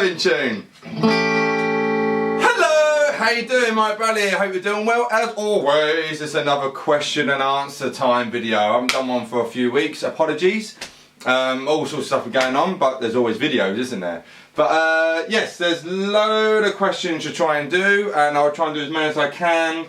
driving tune. Hello, how you doing, my buddy? I hope you're doing well. As always, it's another question and answer time video. I haven't done one for a few weeks, apologies. All sorts of stuff going on, but there's always videos, isn't there? But yes, there's a load of questions to try and do, and I'll try and do as many as I can.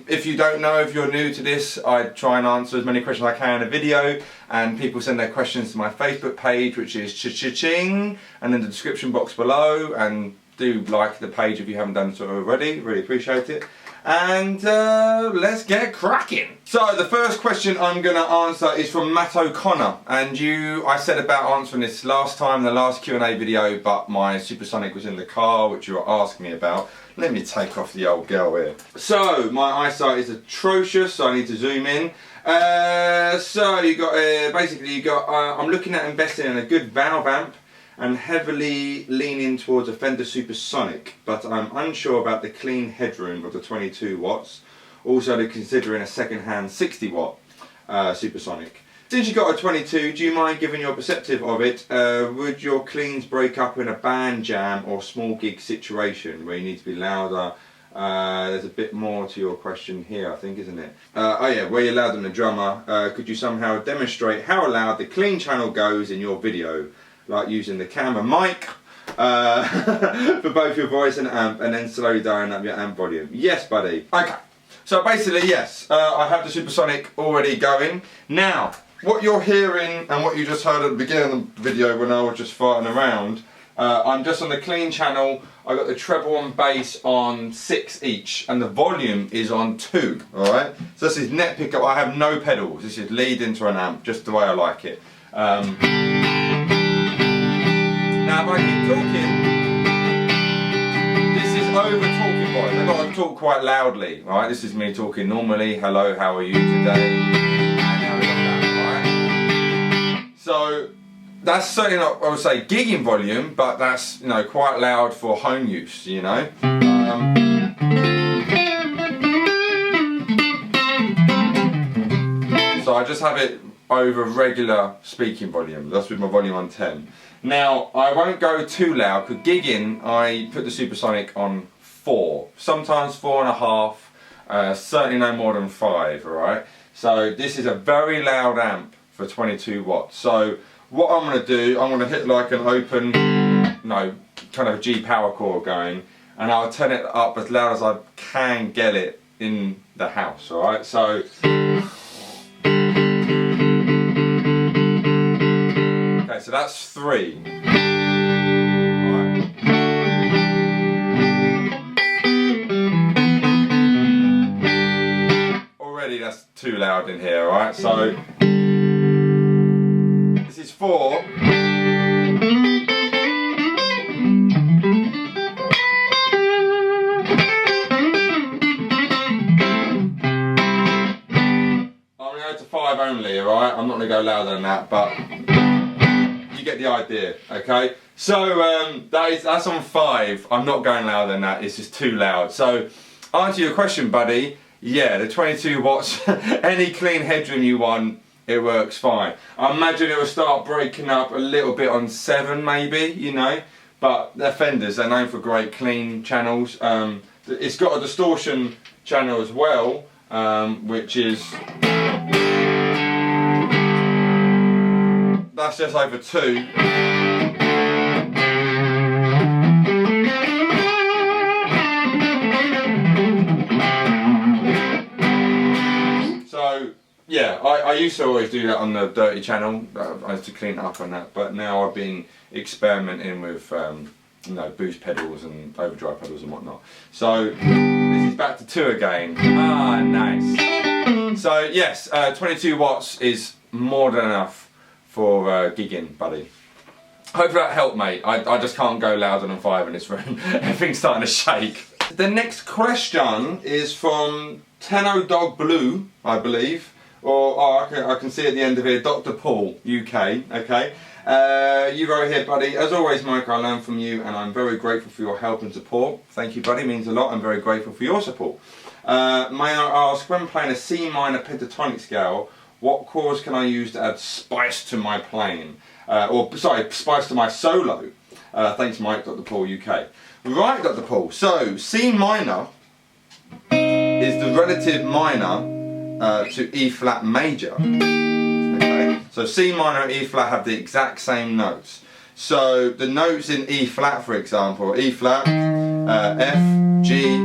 If you don't know, if you're new to this, I try and answer as many questions as I can in a video, and people send their questions to my Facebook page, which is cha-cha-ching, and in the description box below, and do like the page if you haven't done so already, really appreciate it. And let's get cracking. So the first question I'm going to answer is from Matt O'Connor, and I said about answering this last time in the last Q&A video, but my Supersonic was in the car, which you were asking me about. Let me take off the old girl here. So my eyesight is atrocious, so I need to zoom in. So you got basically you got I'm looking at investing in a good valve amp and heavily leaning towards a Fender Super Sonic, but I'm unsure about the clean headroom of the 22 watts. Also considering a second-hand 60 watt Supersonic. Since you got a 22, do you mind giving your perspective of it? Would your cleans break up in a band jam or small gig situation where you need to be louder? There's a bit more to your question here, I think, isn't it? Oh yeah, where you're louder than the drummer, could you somehow demonstrate how loud the clean channel goes in your video? Like using the camera mic for both your voice and amp, and then slowly dialing up your amp volume. Yes, buddy. Okay, so basically yes, I have the Supersonic already going. Now, what you're hearing and what you just heard at the beginning of the video when I was just farting around, I'm just on the clean channel. I got the treble and bass on 6 each, and the volume is on 2. All right. So this is net pickup. I have no pedals. This is lead into an amp, just the way I like it. Now, if I keep talking, this is over talking voice. I've got to talk quite loudly. All right. This is me talking normally. Hello, how are you today? And how are you that, right? So that's certainly not, I would say, gigging volume, but that's, you know, quite loud for home use, you know. So I just have it over regular speaking volume. That's with my volume on 10. Now, I won't go too loud, because gigging, I put the Supersonic on 4, sometimes 4.5, certainly no more than 5, alright? So this is a very loud amp for 22 watts. So what I'm going to do, I'm going to hit like an open, no, kind of a G power chord going, and I'll turn it up as loud as I can get it in the house, alright? So okay, so that's 3. Right. Already that's too loud in here, alright? So this is 4. I'm going to go to 5 only, alright? I'm not going to go louder than that, but you get the idea, okay? So that's on 5. I'm not going louder than that, it's just too loud. So answer your question, buddy, yeah, the 22 watts, any clean headroom you want, it works fine. I imagine it will start breaking up a little bit on 7 maybe, you know, but they're Fenders, they're known for great clean channels. It's got a distortion channel as well, which is, that's just over 2. So yeah, I used to always do that on the dirty channel. I used to clean it up on that, but now I've been experimenting with you know, boost pedals and overdrive pedals and whatnot. So this is back to 2 again. Ah, nice. So yes, 22 watts is more than enough for gigging, buddy. Hopefully that helped, mate. I just can't go louder than 5 in this room. Everything's starting to shake. The next question is from Tenno Dog Blue, I believe. Or I can see at the end of here, Dr. Paul, UK, okay. You wrote here, buddy, as always, Mike, I learn from you and I'm very grateful for your help and support. Thank you, buddy, means a lot. I'm very grateful for your support. May I ask, when playing a C minor pentatonic scale, what chords can I use to add spice to my playing? Spice to my solo? Thanks Mike, Dr. Paul UK. Right, Dr. Paul, so C minor is the relative minor to E flat major. Okay, so C minor and E flat have the exact same notes. So the notes in E flat, for example, E flat, F, G,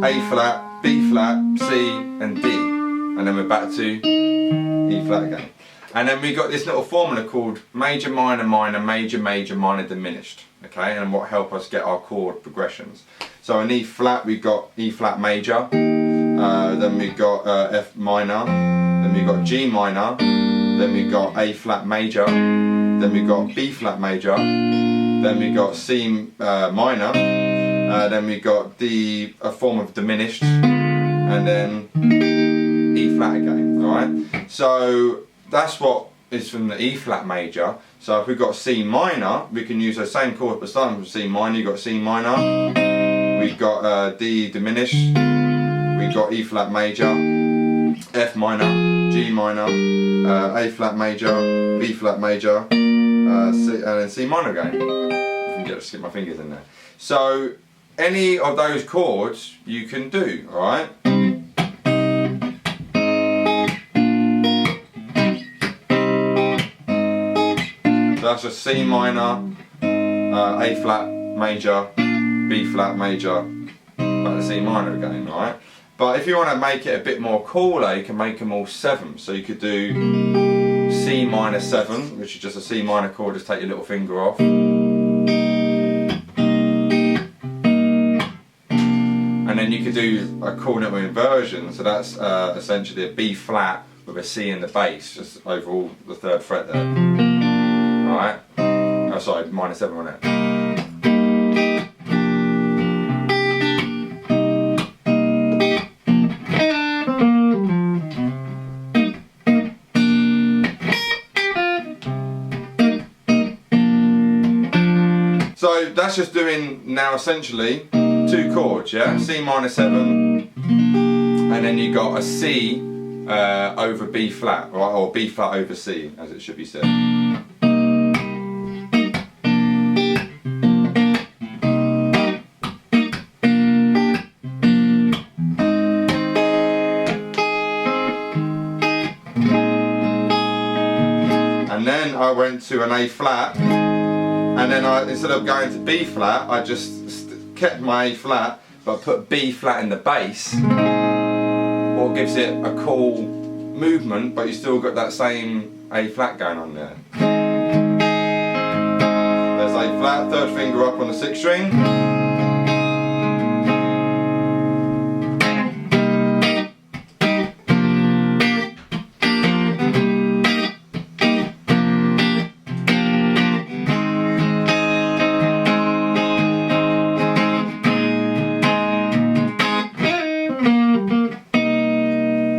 A flat, B flat, C and D. And then we're back to E flat again. And then we got this little formula called major, minor, minor, major, major, minor, diminished. Okay, and what help us get our chord progressions. So in E flat we got E flat major, then we got F minor, then we got G minor, then we got A flat major, then we got B flat major, then we got C minor, then we got D, a form of diminished, and then E flat again. Alright, so that's what is from the E flat major. So if we've got C minor, we can use those same chords, but starting from C minor, you've got C minor, we've got D diminished, we've got E flat major, F minor, G minor, A flat major, B flat major, C, and then C minor again. I can skip my fingers in there. So any of those chords you can do, alright? So that's just C minor, A flat major, B flat major, back to C minor again, right? But if you want to make it a bit more cooler, you can make them all 7. So you could do C minor 7, which is just a C minor chord, just take your little finger off. And then you could do a chord with inversion, so that's essentially a B flat with a C in the bass, just over all the 3rd fret there. Alright, oh sorry, minor 7 on it. So that's just doing now essentially 2 chords, yeah? C minor 7, and then you got a C over B flat, right? Or B flat over C, as it should be said. And then I went to an A flat, and then instead of going to B flat, I just kept my A flat, but put B flat in the bass, what gives it a cool movement, but you still got that same A flat going on there. There's A flat, 3rd finger up on the 6th string.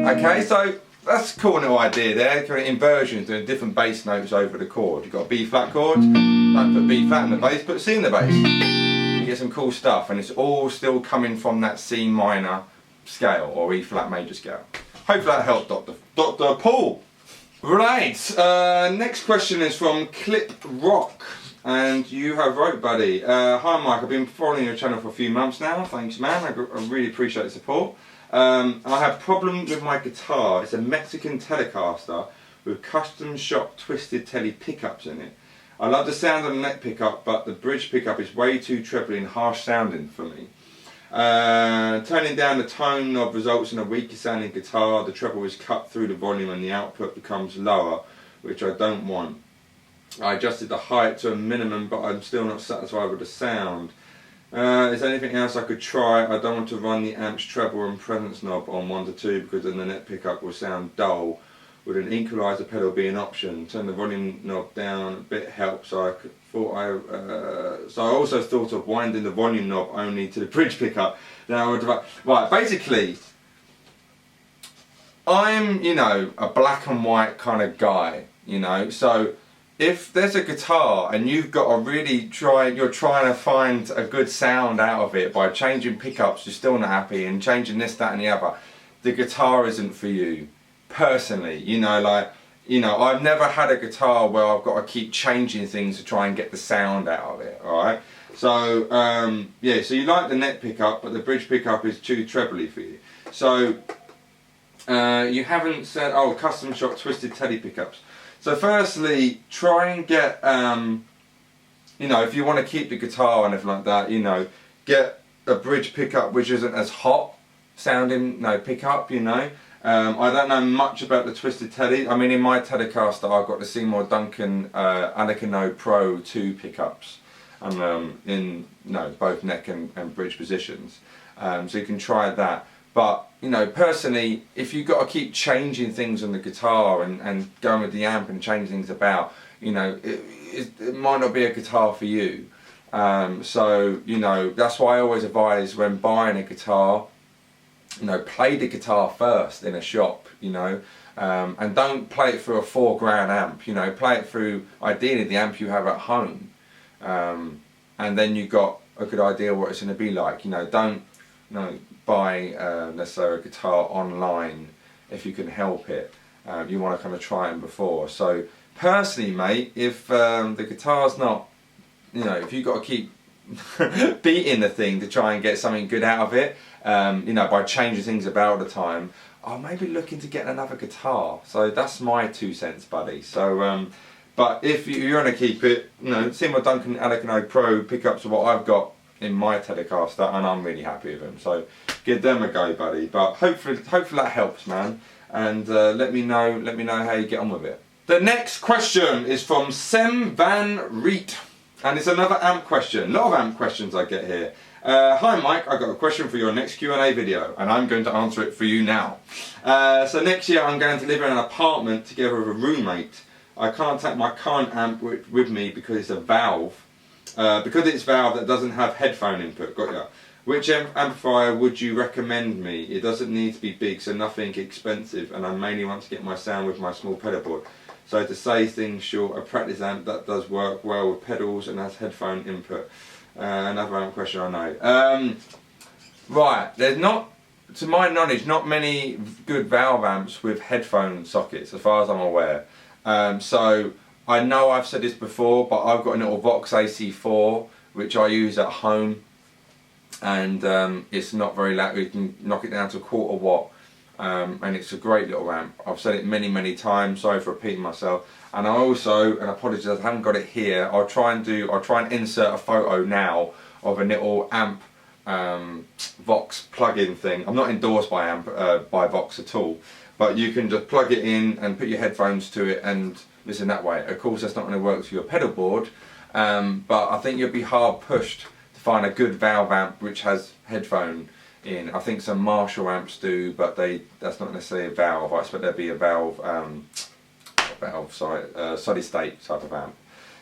Okay, so that's a cool little idea there, kind of inversions, doing different bass notes over the chord. You've got a B flat chord, don't put B flat in the bass, put C in the bass. You get some cool stuff, and it's all still coming from that C minor scale, or E flat major scale. Hopefully that helped, Dr. Paul. Right, next question is from Clip Rock, and you have wrote, buddy. Hi Mike, I've been following your channel for a few months now, thanks man, I really appreciate the support. I have problems with my guitar. It's a Mexican Telecaster with custom shop twisted telly pickups in it. I love the sound of the neck pickup, but the bridge pickup is way too trebly and harsh sounding for me. Turning down the tone knob results in a weaker sounding guitar. The treble is cut through the volume and the output becomes lower, which I don't want. I adjusted the height to a minimum, but I'm still not satisfied with the sound. Is there anything else I could try? I don't want to run the amp's treble and presence knob on 1 to 2 because then the neck pickup will sound dull. Would an equaliser pedal be an option? Turn the volume knob down a bit helps. So I also thought of winding the volume knob only to the bridge pickup. Now, right, basically, I'm, you know, a black and white kind of guy, you know, so if there's a guitar and you've got to really you're trying to find a good sound out of it by changing pickups, you're still not happy, and changing this, that and the other, the guitar isn't for you, personally, you know, like, you know, I've never had a guitar where I've got to keep changing things to try and get the sound out of it, alright? So, yeah, so you like the neck pickup, but the bridge pickup is too trebly for you. So, you haven't said, oh, custom shop twisted teddy pickups. So firstly, try and get, you know, if you want to keep the guitar and everything like that, you know, get a bridge pickup which isn't as hot sounding, no, pickup, you know. I don't know much about the twisted teddy. I mean, in my Telecaster, I've got the Seymour Duncan Anikino Pro 2 pickups, in both neck and bridge positions. So you can try that. But you know, personally, if you've got to keep changing things on the guitar and going with the amp and changing things about, you know, it might not be a guitar for you. So you know, that's why I always advise when buying a guitar, you know, play the guitar first in a shop, you know, and don't play it through a $4 amp, you know, play it through ideally the amp you have at home, and then you got a good idea what it's going to be like. You know, don't buy necessarily a guitar online if you can help it. You want to kind of try them before. So personally, mate, if the guitar's not, you know, if you've got to keep beating the thing to try and get something good out of it, you know, by changing things about all the time, I'll maybe look into getting another guitar. So that's my 2 cents, buddy. So, but if you're going to keep it, you know, Seymour Duncan Anikino Pro pickups are what I've got in my Telecaster, and I'm really happy with them. So give them a go, buddy. But hopefully that helps, man. And let me know how you get on with it. The next question is from Sem Van Riet. And it's another amp question. A lot of amp questions I get here. Hi Mike, I've got a question for your next Q&A video, and I'm going to answer it for you now. So next year I'm going to live in an apartment together with a roommate. I can't take my current amp with me because it's a valve. Because it's valve that doesn't have headphone input, got ya. Which amplifier would you recommend me? It doesn't need to be big, so nothing expensive, and I mainly want to get my sound with my small pedal board. So to say things short, a practice amp that does work well with pedals and has headphone input. Another amp question I know. Right, there's not, to my knowledge, not many good valve amps with headphone sockets as far as I'm aware. So I know I've said this before, but I've got a little Vox AC4 which I use at home, and it's not very loud. You can knock it down to 1/4 watt. And it's a great little amp. I've said it many times, sorry for repeating myself. And I also, and I apologise, I haven't got it here, I'll try and insert a photo now of a little amp Vox plug-in thing. I'm not endorsed by Vox at all, but you can just plug it in and put your headphones to it and listen that way. Of course that's not going to work for your pedal board, but I think you'll be hard pushed to find a good valve amp which has headphone in. I think some Marshall amps do, but that's not necessarily a valve. I expect there'd be a valve, solid state type of amp.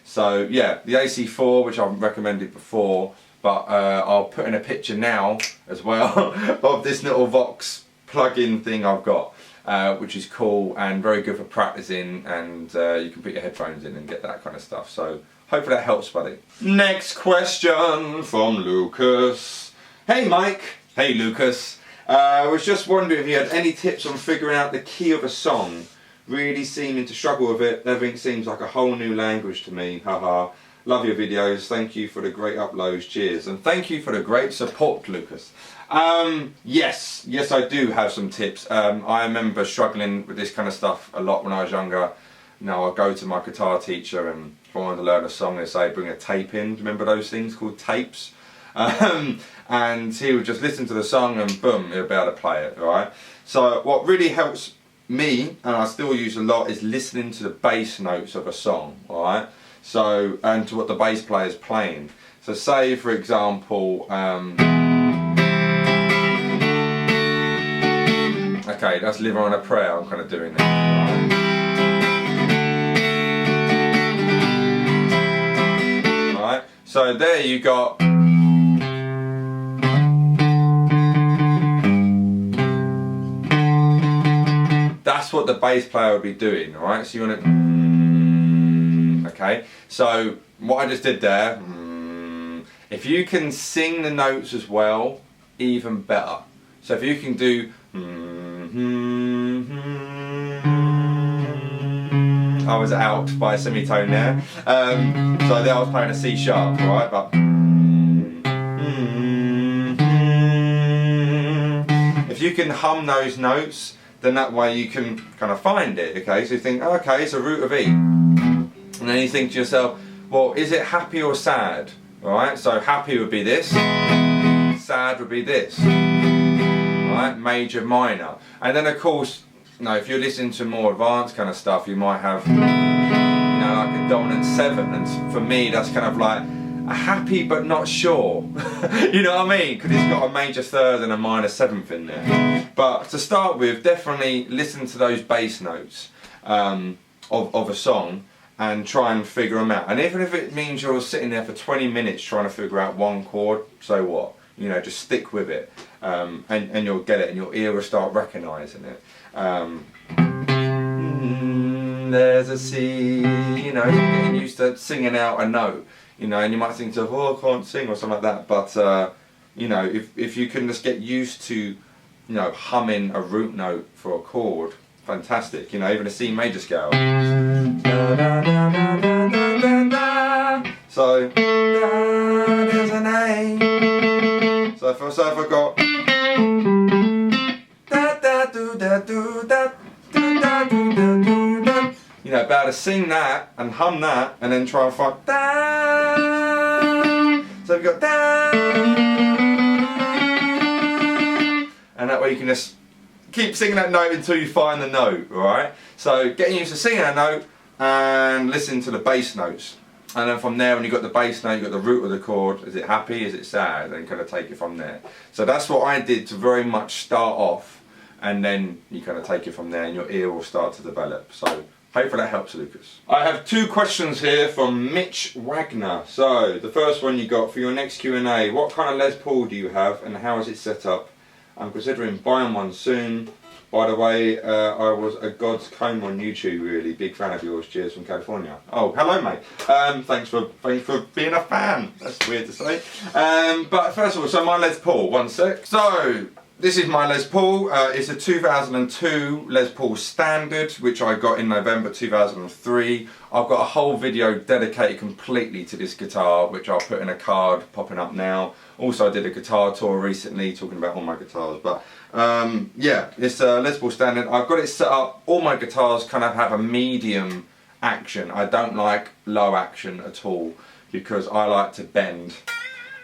So yeah, the AC4, which I've recommended before, but I'll put in a picture now as well of this little Vox plug-in thing I've got, which is cool and very good for practicing, and you can put your headphones in and get that kind of stuff. So hopefully that helps, buddy. Next question from Lucas. Hey Mike. Hey Lucas, I was just wondering if you had any tips on figuring out the key of a song. Really seeming to struggle with it. Everything seems like a whole new language to me. Haha. Love your videos. Thank you for the great uploads. Cheers. And thank you for the great support, Lucas. Yes, I do have some tips. I remember struggling with this kind of stuff a lot when I was younger. You know, I'd go to my guitar teacher, and if I wanted to learn a song, they'd say bring a tape in. Remember those things called tapes? And he would just listen to the song and boom, he'll be able to play it, alright? So what really helps me, and I still use a lot, is listening to the bass notes of a song, alright? So, and to what the bass player is playing. So say, for example, okay, that's Live on a Prayer, I'm kind of doing that, alright? Alright, so there you got... That's what the bass player would be doing, alright? So you want to... Okay, so what I just did there, if you can sing the notes as well, even better. So if you can do... I was out by a semitone there. So there I was playing a C sharp, right? But if you can hum those notes, then that way you can kind of find it, okay? So you think, oh, okay, it's a root of E. And then you think to yourself, well, is it happy or sad? Right? So happy would be this, sad would be this. Right? Major, minor. And then of course, you know, if you're listening to more advanced kind of stuff, you might have, you know, like a dominant 7, and for me that's kind of like a happy but not sure. You know what I mean? Because it's got a major 3rd and a minor 7th in there. But to start with, definitely listen to those bass notes of a song and try and figure them out. And even if it means you're sitting there for 20 minutes trying to figure out one chord, so what? You know, just stick with it, and you'll get it, and your ear will start recognising it. There's a C, you know, you're getting used to singing out a note, you know, and you might think to yourself, oh, I can't sing or something like that, but you know, if you can just get used to, you know, humming a root note for a chord, fantastic, you know, even a C major scale. So, there's an A. So if I got you know, be able to sing that and hum that and then try and find so we've got and that way you can just keep singing that note until you find the note, alright? So getting used to singing that note and listening to the bass notes. And then from there, when you've got the bass note, you've got the root of the chord. Is it happy? Is it sad? And kind of take it from there. So that's what I did to very much start off, and then you kind of take it from there and your ear will start to develop. So hopefully that helps, Lucas. I have 2 questions here from Mitch Wagner. So the first one you got, for your next Q&A, what kind of Les Paul do you have and how is it set up? I'm considering buying one soon. By the way, I was a God's comb on YouTube, really. Big fan of yours. Cheers from California. Oh, hello, mate. Thanks for being a fan. That's weird to say. But first of all, so my Les Paul, one sec. So, this is my Les Paul. It's a 2002 Les Paul Standard, which I got in November 2003. I've got a whole video dedicated completely to this guitar, which I'll put in a card popping up now. Also, I did a guitar tour recently talking about all my guitars. But yeah, it's a Les Paul Standard. I've got it set up. All my guitars kind of have a medium action. I don't like low action at all because I like to bend.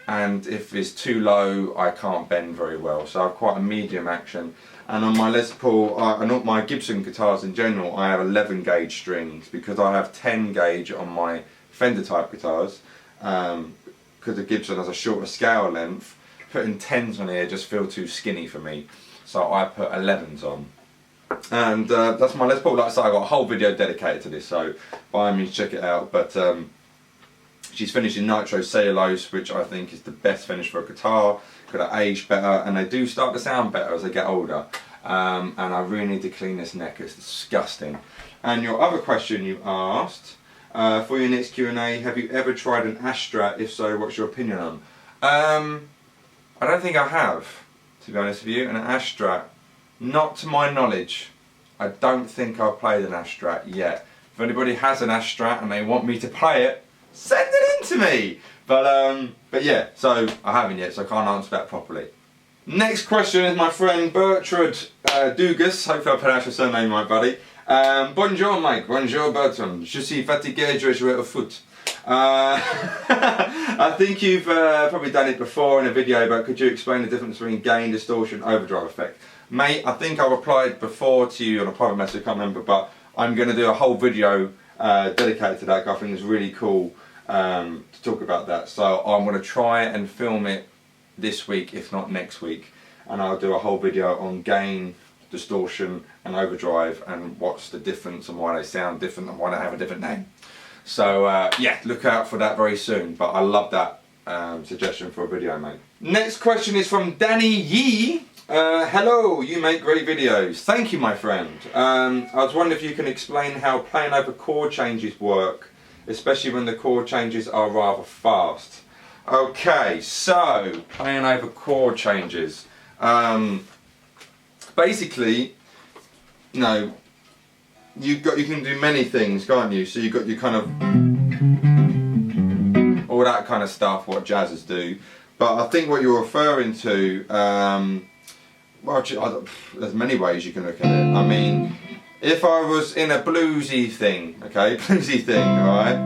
And if it's too low, I can't bend very well. So I have quite a medium action. And on my Les Paul, and on my Gibson guitars in general, I have 11 gauge strings because I have 10 gauge on my Fender type guitars. Because the Gibson has a shorter scale length, putting 10s on here just feel too skinny for me. So I put 11s on. And that's my Les Paul. Like I said, I got a whole video dedicated to this, so by all means check it out. But she's finished in nitro cellulose, which I think is the best finish for a guitar. Could have aged better, and they do start to sound better as they get older. And I really need to clean this neck, it's disgusting. And your other question you asked, for your next Q&A, have you ever tried an Astra? If so, what's your opinion on? I don't think I have, to be honest with you. An Astra, not to my knowledge. I don't think I've played an Astra yet. If anybody has an Astra and they want me to play it, send it in to me. But yeah, so I haven't yet, so I can't answer that properly. Next question is my friend Bertrand Dugas. Hopefully I pronounced your surname right, buddy. Bonjour Mike, bonjour Bertrand. Je suis fatigué, je vais jouer au foot. I think you've probably done it before in a video, but could you explain the difference between gain, distortion, overdrive effect? Mate, I think I replied before to you on a private message, I can't remember, but I'm going to do a whole video dedicated to that, because I think it's really cool to talk about that. So I'm going to try and film it this week, if not next week, and I'll do a whole video on gain, distortion and overdrive and what's the difference and why they sound different and why they have a different name. So yeah, look out for that very soon, but I love that suggestion for a video, mate. Next question is from Danny Yee. Hello, you make great videos. Thank you, my friend. I was wondering if you can explain how playing over chord changes work, especially when the chord changes are rather fast. Okay, so playing over chord changes. Basically, you know, you can do many things, can't you? So you've got your kind of all that kind of stuff what jazzers do. But I think what you're referring to, well, there's many ways you can look at it. I mean, if I was in a bluesy thing, okay, bluesy thing, alright?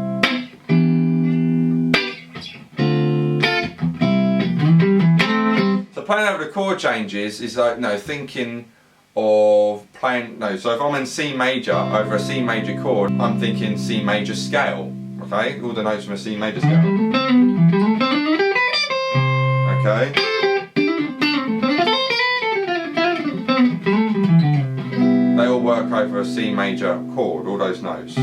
So playing over the chord changes is like, no, thinking of playing, no, so if I'm in C major over a C major chord, I'm thinking C major scale, okay? All the notes from a C major scale. Okay? They all work over a C major chord, all those notes.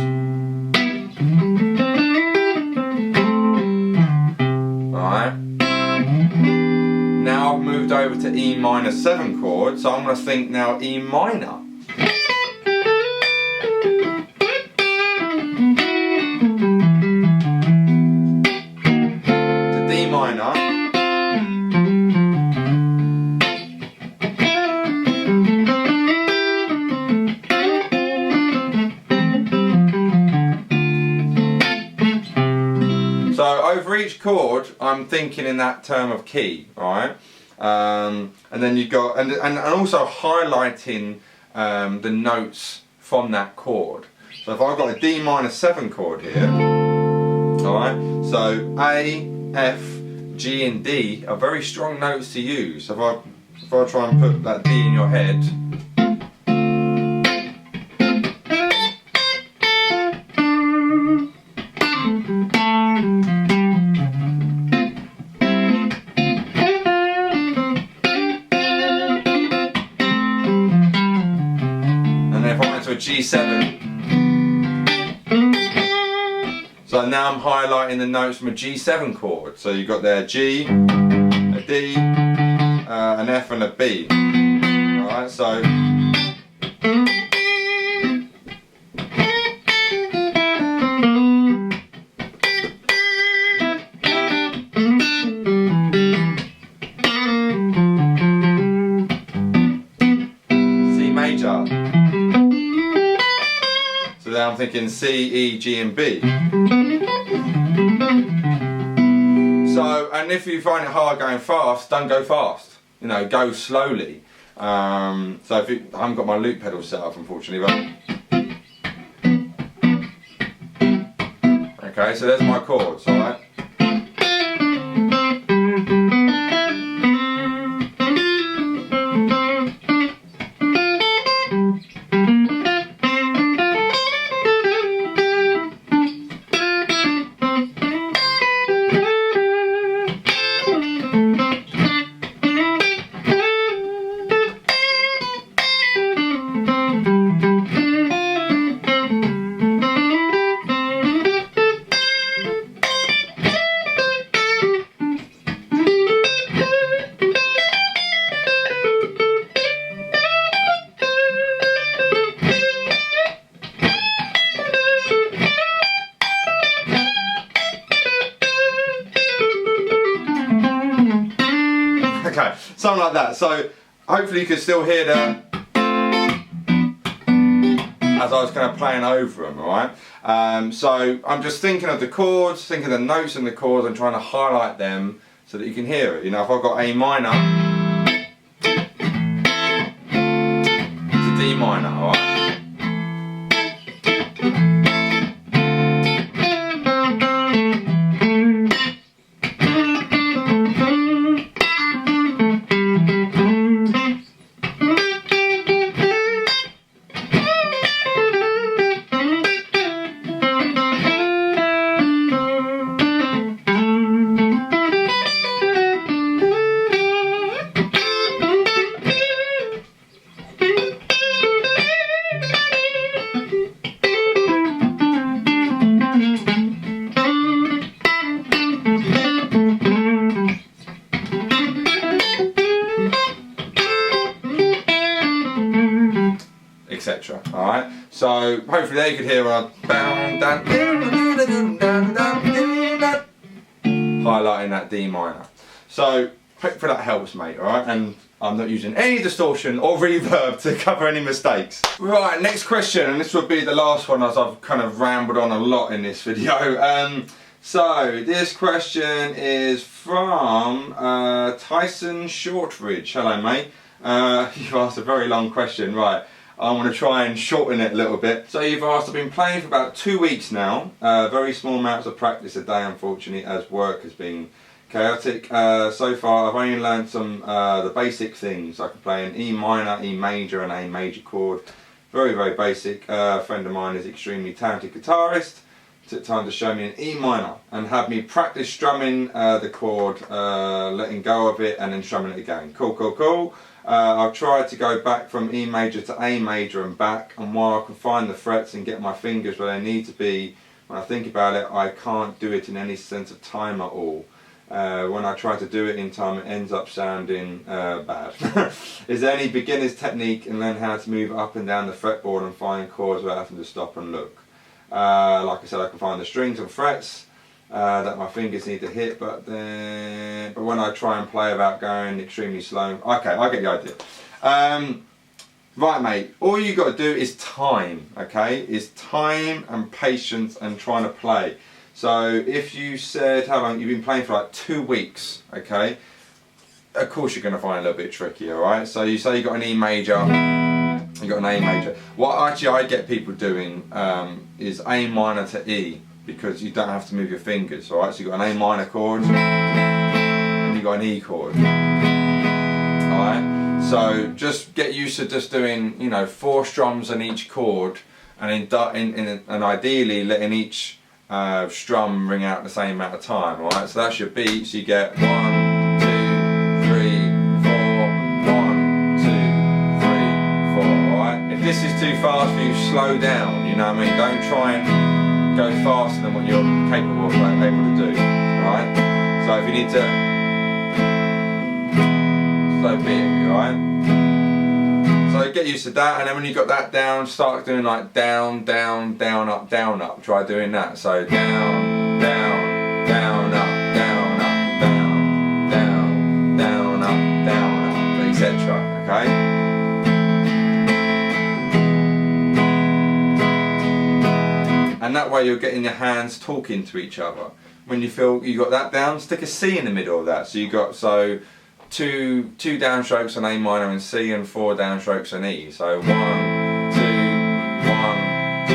Alright? Now I've moved over to E minor 7 chord, so I'm going to think now E minor. To D minor. So over each chord, I'm thinking in that term of key, alright? And then you've got, and also highlighting the notes from that chord. So if I've got a D minor 7 chord here, alright? So A, F, G and D are very strong notes to use. So if I try and put that D in your head, G7. So now I'm highlighting the notes from a G7 chord. So you've got there G, a D, an F and a B. Alright, so C major. So then I'm thinking C, E, G and B. So, and if you find it hard going fast, don't go fast. You know, go slowly. So if you, I haven't got my loop pedal set up unfortunately, but okay, so there's my chords, alright? Okay, something like that. So hopefully you can still hear the as I was kind of playing over them, alright? So I'm just thinking of the chords, thinking of the notes in the chords and trying to highlight them so that you can hear it. You know, if I've got A minor to D minor, alright? Etc. Alright, so hopefully they could hear a highlighting that D minor. So hopefully that helps, mate. Alright, and I'm not using any distortion or reverb to cover any mistakes. Right, next question, and this will be the last one as I've kind of rambled on a lot in this video. So this question is from Tyson Shortridge. Hello mate. You've asked a very long question, right. I'm going to try and shorten it a little bit. So you've asked, I've been playing for about 2 weeks now. Very small amounts of practice a day unfortunately, as work has been chaotic. So far I've only learned some the basic things. I can play an E minor, E major and A major chord. Very, very basic. A friend of mine is an extremely talented guitarist. Took time to show me an E minor and have me practice strumming the chord, letting go of it and then strumming it again. Cool, cool, cool. I've tried to go back from E major to A major and back, and while I can find the frets and get my fingers where they need to be, when I think about it, I can't do it in any sense of time at all. When I try to do it in time, it ends up sounding bad. Is there any beginner's technique and learn how to move up and down the fretboard and find chords without having to stop and look? Like I said, I can find the strings and frets that my fingers need to hit, but when I try and play without going extremely slow, okay, I get the idea. Right mate, all you got to do is time, okay? Is time and patience and trying to play. So if you said, how long, you've been playing for like 2 weeks, okay? Of course you're going to find it a little bit tricky, alright? So you say you got an E major, you got an A major. What actually I get people doing is A minor to E, because you don't have to move your fingers, alright? So you've got an A minor chord, and you've got an E chord, alright? So just get used to just doing, you know, 4 strums on each chord, and and ideally letting each strum ring out the same amount of time, alright? So that's your beats, you get 1, 2, 3, 4, 1, 2, 3, 4, alright? If this is too fast for you, slow down, you know what I mean? Don't try and go faster than what you're capable of able to do, alright? So if you need to, so be it, alright? So get used to that, and then when you got that down, start doing like down, down, down, up, down, up. Try doing that. So down, down, down, up, down, up, down, down, down, up, down, up, etc. Okay? And that way you're getting your hands talking to each other. When you feel you got that down, stick a C in the middle of that. So you got two downstrokes on A minor and C, and 4 downstrokes on E. So 1, 2, 1, 2,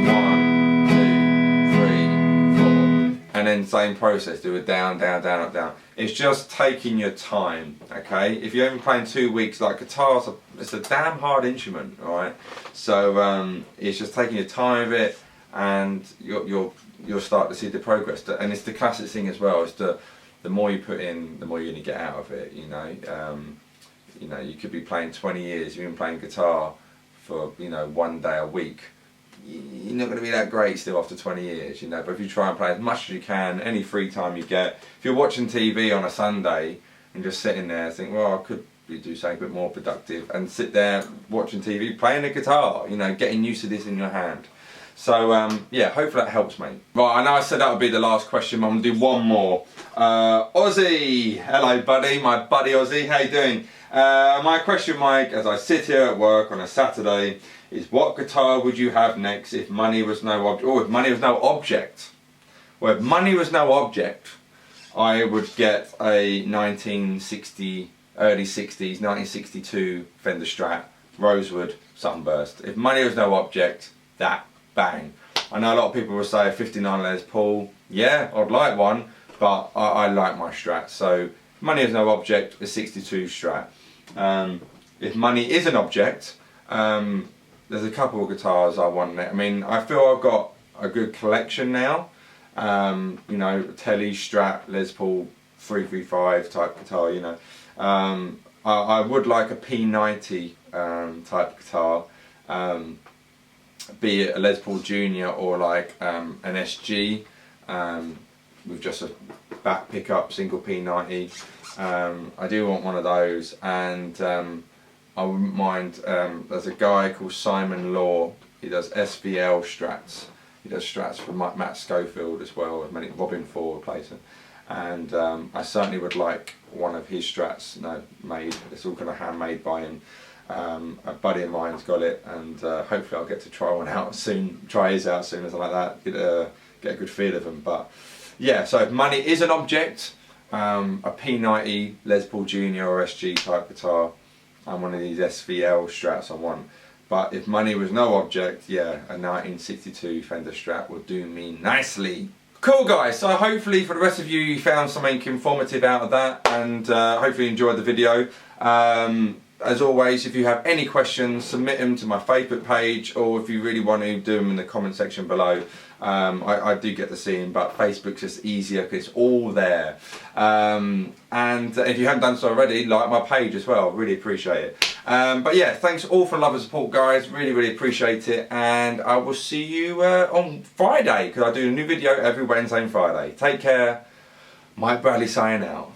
1, 2, 3, 4, and then same process. Do a down, down, down, up, down. It's just taking your time. Okay. If you're only playing 2 weeks, like guitars, it's a damn hard instrument. All right. So it's just taking your time with it, and you'll start to see the progress. And it's the classic thing as well. It's the more you put in, the more you're going to get out of it. You know, you could be playing 20 years. You've been playing guitar for 1 day a week. You're not going to be that great still after 20 years. You know, but if you try and play as much as you can, any free time you get. If you're watching TV on a Sunday and just sitting there, think, well, I could do something a bit more productive, and sit there watching TV, playing the guitar. You know, getting used to this in your hand. So yeah, hopefully that helps, mate. Right, I know I said that would be the last question, but I'm going to do one more. Ozzy, hello buddy, my buddy Ozzy, how you doing? My question, Mike, as I sit here at work on a Saturday, is what guitar would you have next if money was no object? Oh, if money was no object. Well, if money was no object, I would get a 1960, early 60s, 1962 Fender Strat, Rosewood Sunburst. If money was no object, that. Bang. I know a lot of people will say a 59 Les Paul. Yeah, I'd like one, but I like my Strat. So if money is no object, a 62 Strat. If money is an object, there's a couple of guitars I want. I mean, I feel I've got a good collection now. You know, Tele, Strat, Les Paul, 335 type guitar. You know, I would like a P90 type guitar. Be it a Les Paul Junior or like an SG with just a back pickup single P90. I do want one of those, and I wouldn't mind, there's a guy called Simon Law, he does SVL Strats, he does Strats for Matt Schofield as well, as many Robin Ford plays them. and I certainly would like one of his Strats made. It's all kind of handmade by him. A buddy of mine's got it, and hopefully I'll get to try one out soon, try his out soon, or something like that, get a good feel of them. But yeah, so if money is an object, a P90 Les Paul Jr. or SG type guitar, and one of these SVL Strats I want. But if money was no object, yeah, a 1962 Fender Strat would do me nicely. Cool guys, so hopefully for the rest of you, you found something informative out of that, and hopefully enjoyed the video. As always, if you have any questions, submit them to my Facebook page, or if you really want to, do them in the comment section below. I do get to see them, but Facebook's just easier because it's all there. And if you haven't done so already, like my page as well, really appreciate it. But yeah, thanks all for the love and support guys, really appreciate it, and I will see you on Friday, because I do a new video every Wednesday and Friday. Take care, Mike Bradley signing out.